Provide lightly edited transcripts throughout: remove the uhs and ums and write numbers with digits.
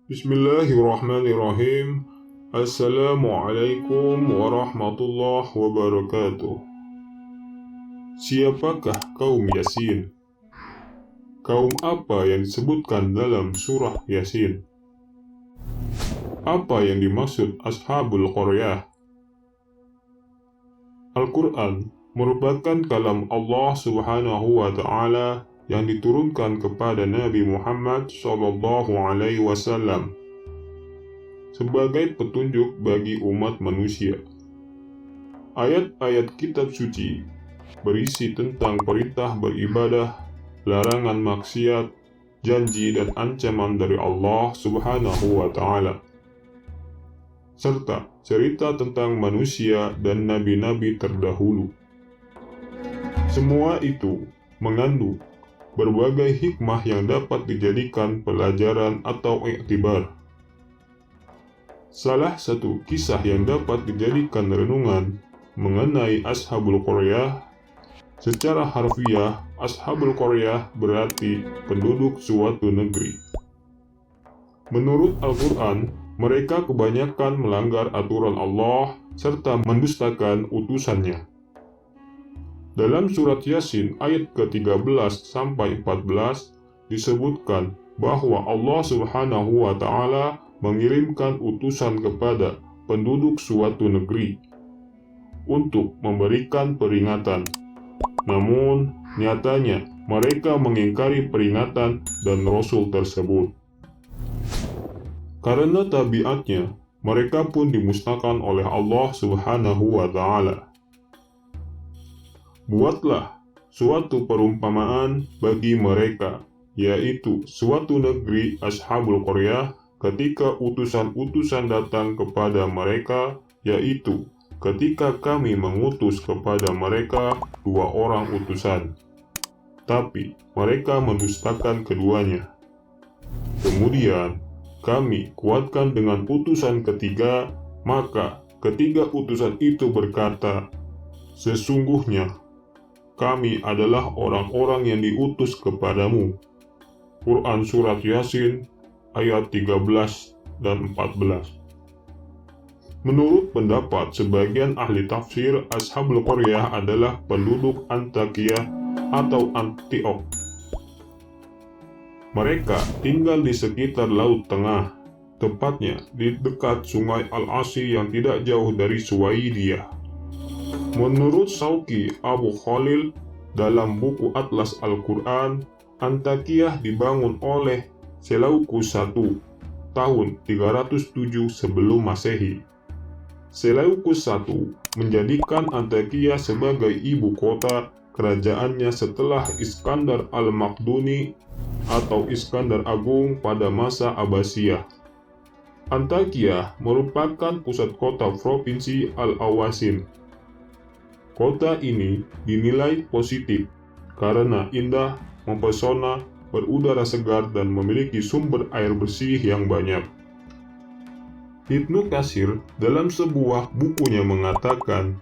Bismillahirrahmanirrahim. Assalamualaikum warahmatullahi wabarakatuh. Siapakah kaum Yasin? Kaum apa yang disebutkan dalam surah Yasin? Apa yang dimaksud Ashabul Qaryah? Al-Quran merupakan kalam Allah Subhanahu wa Ta'ala yang diturunkan kepada Nabi Muhammad SAW sebagai petunjuk bagi umat manusia. Ayat-ayat kitab suci berisi tentang perintah beribadah, larangan maksiat, janji dan ancaman dari Allah Subhanahu wa Ta'ala, serta cerita tentang manusia dan nabi-nabi terdahulu. Semua itu mengandung berbagai hikmah yang dapat dijadikan pelajaran atau iktibar. Salah satu kisah yang dapat dijadikan renungan mengenai Ashabul Qaryah, secara harfiah, Ashabul Qaryah berarti penduduk suatu negeri. Menurut Al-Quran, mereka kebanyakan melanggar aturan Allah serta mendustakan utusannya. Dalam surat Yasin ayat ke-13 sampai 14 disebutkan bahwa Allah Subhanahu wa Ta'ala mengirimkan utusan kepada penduduk suatu negeri untuk memberikan peringatan. Namun, nyatanya mereka mengingkari peringatan dan Rasul tersebut. Karena tabiatnya, mereka pun dimusnahkan oleh Allah Subhanahu wa Ta'ala. Buatlah suatu perumpamaan bagi mereka, yaitu suatu negeri Ashabul Qaryah ketika utusan-utusan datang kepada mereka, yaitu ketika kami mengutus kepada mereka 2 orang utusan, tapi mereka mendustakan keduanya. Kemudian kami kuatkan dengan utusan ketiga, maka ketiga utusan itu berkata, "Sesungguhnya kami adalah orang-orang yang diutus kepadamu." Quran Surat Yasin ayat 13 dan 14. Menurut pendapat sebagian ahli tafsir, Ashabul Qaryah adalah penduduk Antakya atau Antiok. Mereka tinggal di sekitar Laut Tengah, tepatnya di dekat Sungai Al-Asi yang tidak jauh dari Suwaidiyah. Menurut Shawqi Abu Khalil dalam buku Atlas Al-Quran, Antakya dibangun oleh Seleukus I tahun 307 sebelum Masehi. Seleukus I menjadikan Antakya sebagai ibu kota kerajaannya setelah Iskandar Al-Makduni atau Iskandar Agung pada masa Abbasiyah. Antakya merupakan pusat kota provinsi Al-Awasin. Kota ini dinilai positif karena indah, mempesona, berudara segar, dan memiliki sumber air bersih yang banyak. Ibnu Katsir dalam sebuah bukunya mengatakan,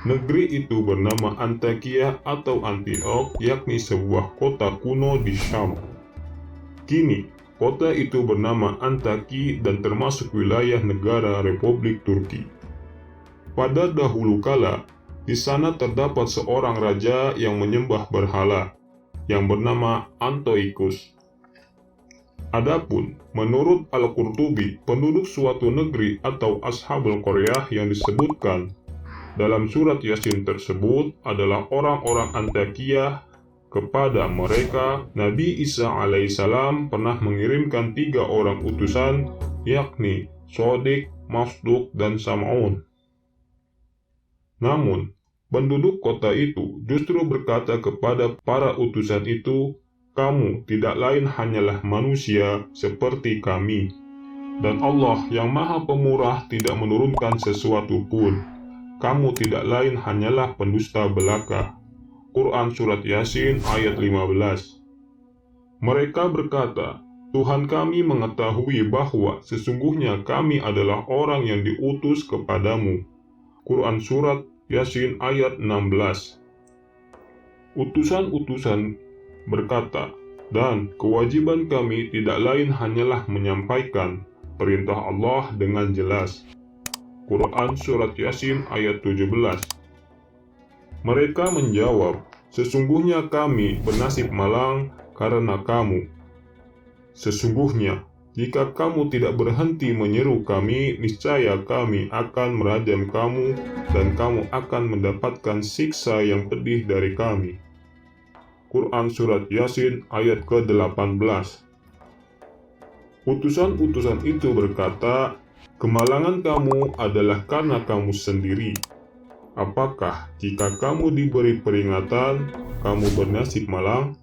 negeri itu bernama Antakya atau Antiok, yakni sebuah kota kuno di Syam. Kini, kota itu bernama Antaki dan termasuk wilayah negara Republik Turki. Pada dahulu kala, di sana terdapat seorang raja yang menyembah berhala, yang bernama Antiochus. Adapun menurut Al-Qurtubi, penduduk suatu negeri atau Ashabul Qaryah yang disebutkan dalam surat Yasin tersebut adalah orang-orang Antakya. Kepada mereka, Nabi Isa alaihissalam pernah mengirimkan 3 orang utusan, yakni Shadiq, Masduq, dan Sam'un. Namun, penduduk kota itu justru berkata kepada para utusan itu, "Kamu tidak lain hanyalah manusia seperti kami, dan Allah yang Maha Pemurah tidak menurunkan sesuatu pun. Kamu tidak lain hanyalah pendusta belaka." Quran Surat Yasin ayat 15. Mereka berkata, "Tuhan kami mengetahui bahwa sesungguhnya kami adalah orang yang diutus kepadamu." Quran Surat Yasin ayat 16. Utusan-utusan berkata, "Dan kewajiban kami tidak lain hanyalah menyampaikan perintah Allah dengan jelas. Quran Surat Yasin ayat 17. Mereka menjawab, sesungguhnya kami bernasib malang karena kamu. Sesungguhnya, jika kamu tidak berhenti menyeru kami, niscaya kami akan merajam kamu dan kamu akan mendapatkan siksa yang pedih dari kami. Quran Surat Yasin ayat ke-18. Utusan-utusan itu berkata, kemalangan kamu adalah karena kamu sendiri. Apakah jika kamu diberi peringatan, kamu bernasib malang?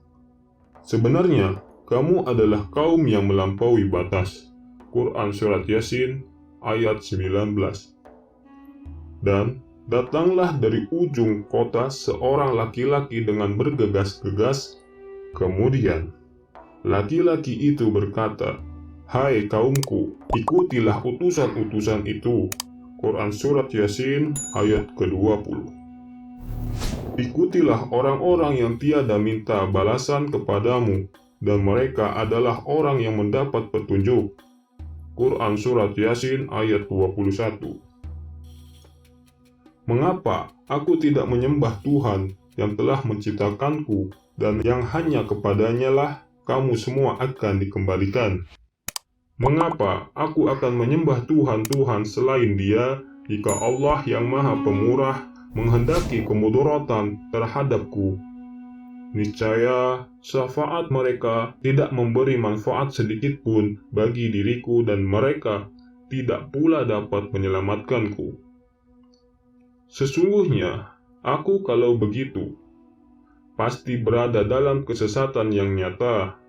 Sebenarnya, kamu adalah kaum yang melampaui batas. Quran Surat Yasin ayat 19. Dan datanglah dari ujung kota seorang laki-laki dengan bergegas-gegas. Kemudian, laki-laki itu berkata, hai kaumku, ikutilah utusan-utusan itu. Quran Surat Yasin ayat ke-20. Ikutilah orang-orang yang tiada minta balasan kepadamu, dan mereka adalah orang yang mendapat petunjuk. Quran Surat Yasin ayat 21. Mengapa aku tidak menyembah Tuhan yang telah menciptakanku, dan yang hanya kepadanya lah kamu semua akan dikembalikan? Mengapa aku akan menyembah Tuhan-Tuhan selain Dia, jika Allah yang Maha Pemurah menghendaki kemudaratan terhadapku? Niscaya syafaat mereka tidak memberi manfaat sedikit pun bagi diriku, dan mereka tidak pula dapat menyelamatkanku. Sesungguhnya, aku kalau begitu, pasti berada dalam kesesatan yang nyata.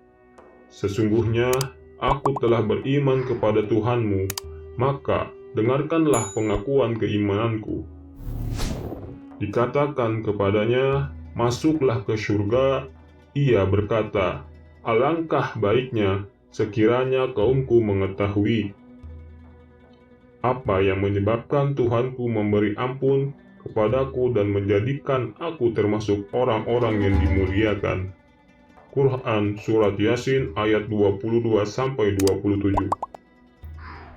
Sesungguhnya, aku telah beriman kepada Tuhanmu, maka dengarkanlah pengakuan keimananku. Dikatakan kepadanya, masuklah ke surga. Ia berkata, alangkah baiknya sekiranya kaumku mengetahui. Apa yang menyebabkan Tuhanku memberi ampun kepadaku dan menjadikan aku termasuk orang-orang yang dimuliakan. Quran Surat Yasin ayat 22-27.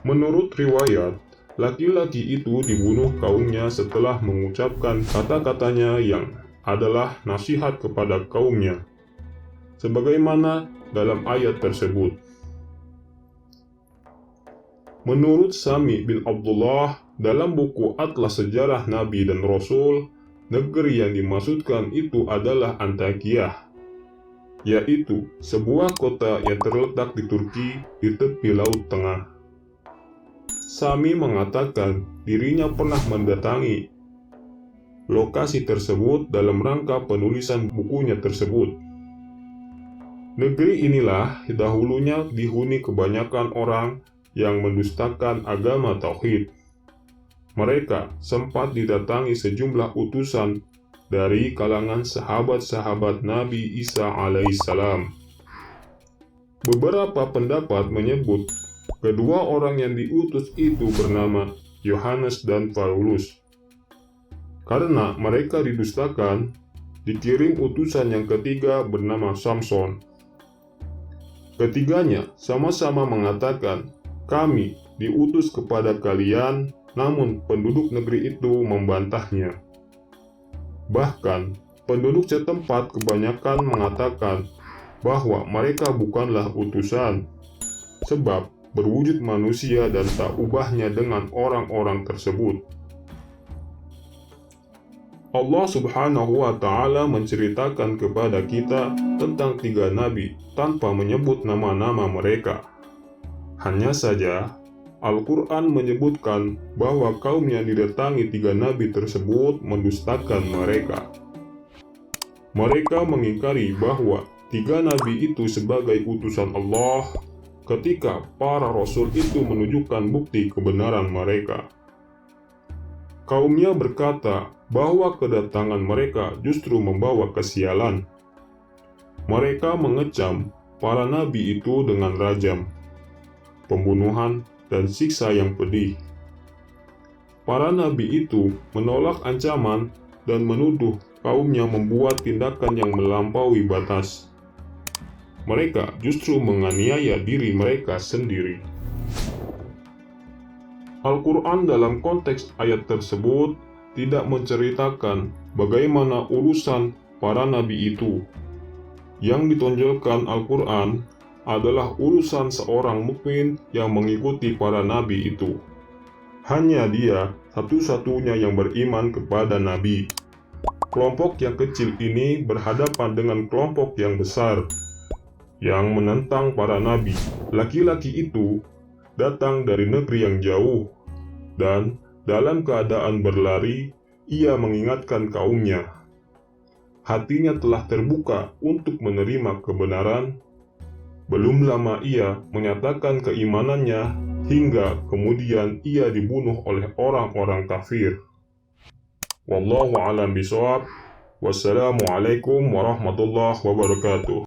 Menurut riwayat, laki-laki itu dibunuh kaumnya setelah mengucapkan kata-katanya yang adalah nasihat kepada kaumnya, sebagaimana dalam ayat tersebut. Menurut Sami bin Abdullah, dalam buku Atlas Sejarah Nabi dan Rasul, negeri yang dimaksudkan itu adalah Antakya, yaitu sebuah kota yang terletak di Turki di tepi Laut Tengah. Sami mengatakan dirinya pernah mendatangi lokasi tersebut dalam rangka penulisan bukunya tersebut. Negeri inilah dahulunya dihuni kebanyakan orang yang mendustakan agama tauhid. Mereka sempat didatangi sejumlah utusan dari kalangan sahabat-sahabat Nabi Isa alaihissalam. Beberapa pendapat menyebut kedua orang yang diutus itu bernama Yohanes dan Paulus. Karena mereka didustakan, dikirim utusan yang ketiga bernama Samson. Ketiganya sama-sama mengatakan, kami diutus kepada kalian, namun penduduk negeri itu membantahnya. Bahkan, penduduk setempat kebanyakan mengatakan bahwa mereka bukanlah utusan, sebab berwujud manusia dan tak ubahnya dengan orang-orang tersebut. Allah Subhanahu wa Ta'ala menceritakan kepada kita tentang tiga nabi tanpa menyebut nama-nama mereka. Hanya saja, Al-Quran menyebutkan bahwa kaum yang didatangi tiga nabi tersebut mendustakan mereka. Mereka mengingkari bahwa tiga nabi itu sebagai utusan Allah ketika para rasul itu menunjukkan bukti kebenaran mereka. Kaumnya berkata bahwa kedatangan mereka justru membawa kesialan. Mereka mengecam para nabi itu dengan rajam, pembunuhan, dan siksa yang pedih. Para nabi itu menolak ancaman dan menuduh kaumnya membuat tindakan yang melampaui batas. Mereka justru menganiaya diri mereka sendiri. Al-Quran dalam konteks ayat tersebut tidak menceritakan bagaimana urusan para nabi itu. Yang ditonjolkan Al-Quran adalah urusan seorang mukmin yang mengikuti para nabi itu. Hanya dia satu-satunya yang beriman kepada nabi. Kelompok yang kecil ini berhadapan dengan kelompok yang besar yang menentang para nabi. Laki-laki itu datang dari negeri yang jauh, dan dalam keadaan berlari, ia mengingatkan kaumnya. Hatinya telah terbuka untuk menerima kebenaran. Belum lama ia menyatakan keimanannya, hingga kemudian ia dibunuh oleh orang-orang kafir. Wallahu a'lam bishawab. Wassalamualaikum warahmatullahi wabarakatuh.